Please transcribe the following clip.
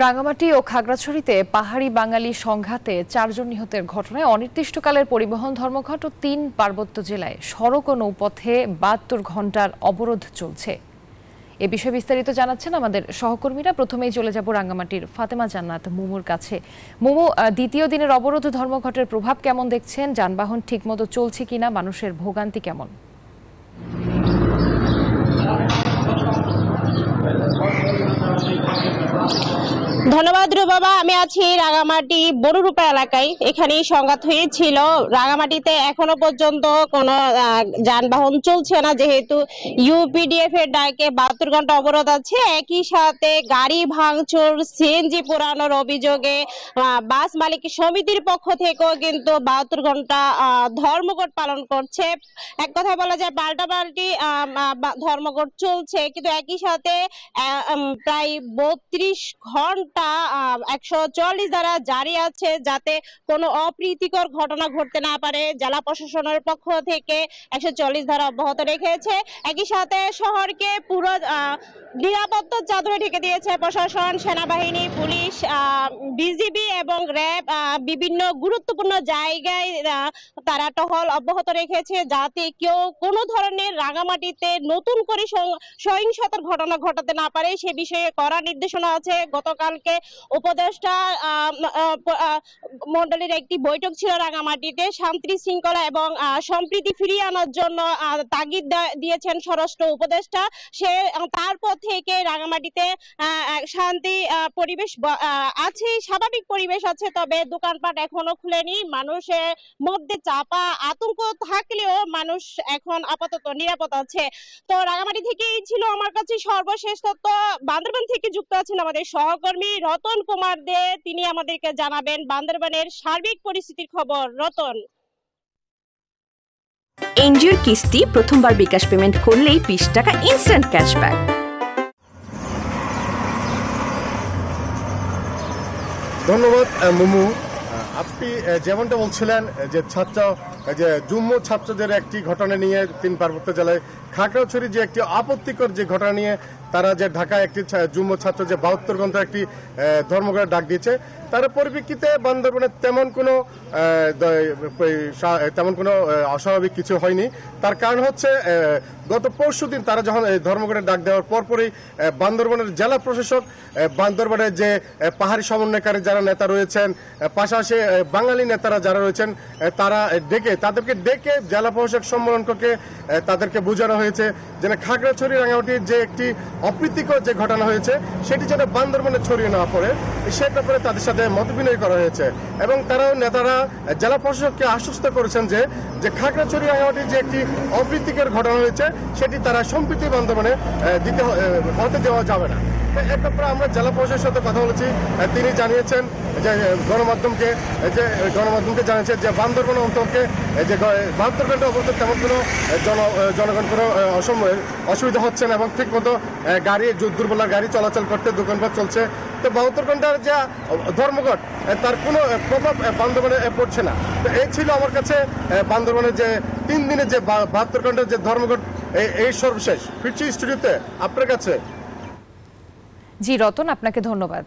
রাঙামাটি ও খাগড়াছড়িতে পাহাড়ি বাঙালি সংঘাতে 4 জন নিহতের ঘটনায় অনির্দিষ্টকালের পরিবহন ধর্মঘট ও 3 পার্বত্য জেলায় সড়ক ও নৌপথে 72 ঘণ্টার অবরোধ চলছে। এ বিষয়ে বিস্তারিত জানাচ্ছেন আমাদের সহকর্মীরা। প্রথমেই চলে যাব রাঙ্গামাটির ফাতেমা জান্নাত মুমুর কাছে। মুমু, দ্বিতীয় দিনের অবরোধ ধর্মঘটের প্রভাব কেমন দেখছেন? যানবাহন ঠিকমতো চলছে কিনা? মানুষের ভোগান্তি কেমন? ধন্যবাদ রুবাবা। আমি আছি রাঙামাটি বড়রূপা এলাকায়। এখানে সংঘাত হয়েছিল। রাঙামাটিতে এখনো পর্যন্ত কোনো যানবাহন চলছে না, যেহেতু ইউপিডিএফ এর ডাকে 72 ঘন্টা অবরোধ আছে। একই সাথে গাড়ি ভাঙচুর, সিএনজি পোড়ানোর অভিযোগে বাস মালিক সমিতির পক্ষ থেকেও কিন্তু 72 ঘন্টা ধর্মঘট পালন করছে। এক কথায় বলা যায় পাল্টাপাল্টি ধর্মঘট চলছে, কিন্তু একই সাথে প্রায় 32 ঘন্টা 144 ধারা জারি আছে, যাতে কোনো অপ্রীতিকর ঘটনা ঘটতে না পারে। জেলা প্রশাসনের পক্ষ থেকে 144 ধারা অব্যাহত রেখেছে। একই সাথে শহরকে পুরো নিরাপত্তার চাদরে ঢেকে দিয়েছে প্রশাসন, সেনাবাহিনী, পুলিশ, বিজিবি এবং র্যাব। বিভিন্ন গুরুত্বপূর্ণ জায়গায় তারা টহল অব্যাহত রেখেছে, যাতে কেউ কোনো ধরনের রাঙামাটিতে নতুন করে সহিংসতার ঘটনা ঘটাতে না পারে, সে বিষয়ে কড়া নির্দেশনা আছে। গতকালকে উপদেষ্টা মন্ডলীর একটি বৈঠক ছিল রাঙামাটিতে। শান্তি শৃঙ্খলা এবং সম্প্রীতি ফিরিয়ে আনার জন্য তাগিদ দিয়েছেন স্বরাষ্ট্র উপদেষ্টা। সে তারপর থেকে রাঙামাটিতে শান্তি পরিবেশ আছে, স্বাভাবিক পরিবেশ আছে, তবে দোকানপাট এখনো খুলেনি। মানুষের মধ্যে চাপা আতঙ্ক থাকলেও মানুষ এখন আপাতত নিরাপদ আছে। তো রাঙামাটি থেকে এই ছিল আমার কাছে সর্বশেষ তথ্য। বান্দরবান থেকে যুক্ত আছেন আমাদের সহকর্মী রতন কুমার দে, তিনি আমাদেরকে জানাবেন বান্দরবানের সার্বিক পরিস্থিতির খবর। রতন। এনজিওর কিস্তি প্রথমবার বিকাশ পেমেন্ট করলেই 20 টাকা ইনস্ট্যান্ট ক্যাশব্যাক। ধন্যবাদ মুমু। আপনি যেমনটা বলছিলেন যে জুম্মু ছাত্রদের একটি ঘটনা নিয়ে 3 পার্বত্য জেলায় খাগড়াছড়ি যে একটি আপত্তিকর যে ঘটনা নিয়ে তারা যে ঢাকায় একটি জুম্মু ছাত্র যে 72 ঘন্টা একটি ধর্মঘটের ডাক দিয়েছে, তার পরিপ্রেক্ষিতে বান্দরবানে তেমন কোনো অস্বাভাবিক কিছু হয়নি। তার কারণ হচ্ছে গত পরশুদিন তারা যখন ধর্মঘটের ডাক দেওয়ার পরপরই বান্দরবানের জেলা প্রশাসক, বান্দরবানের যে পাহাড়ি সমন্বয়কারী যারা নেতা রয়েছেন, পাশাপাশি বাঙালি নেতারা যারা রয়েছেন, তাদেরকে ডেকে জেলা প্রশাসক সম্মেলন করে তাদেরকে বোঝানো হয়েছে যে খাগড়াছড়ি রাঙামাটির যে একটি অপ্রীতিকর যে ঘটনা হয়েছে সেটি যেন বান্দরবানে ছড়িয়ে না পড়ে, সে ব্যাপারে তাদের সাথে মতবিনিময় করা হয়েছে। এবং নেতারা জেলা প্রশাসককে আশ্বস্ত করেছেন যে খাগড়াছড়ি রাঙামাটির যে একটি অপ্রীতিকর ঘটনা হয়েছে সেটি তারা সম্প্রীতি বান্দরবানে হতে দেওয়া যাবে না। এর ব্যাপারে আমরা জেলা প্রশাসকের সাথে কথা বলেছি। তিনি জানিয়েছেন যে গণমাধ্যমকে জানিয়েছেন যে বান্দরবান অঞ্চলকে যে 72 ঘন্টা অবস্থা তেমন কোনো জনগণ কোনো অসুবিধা হচ্ছে না এবং ঠিক মতো গাড়ি দুর্বলার গাড়ি চলাচল করতে, দোকানপাট চলছে। তো 72 ঘন্টার যা ধর্মঘট তার কোনো প্রভাব বান্দরবানে পড়ছে না। তো এই ছিল আমার কাছে বান্দরবানের যে 3 দিনের যে 72 ঘন্টার যে ধর্মঘট, এই সর্বশেষ। ফিরছি স্টুডিওতে আপনার কাছে। জি রতন, আপনাকে ধন্যবাদ।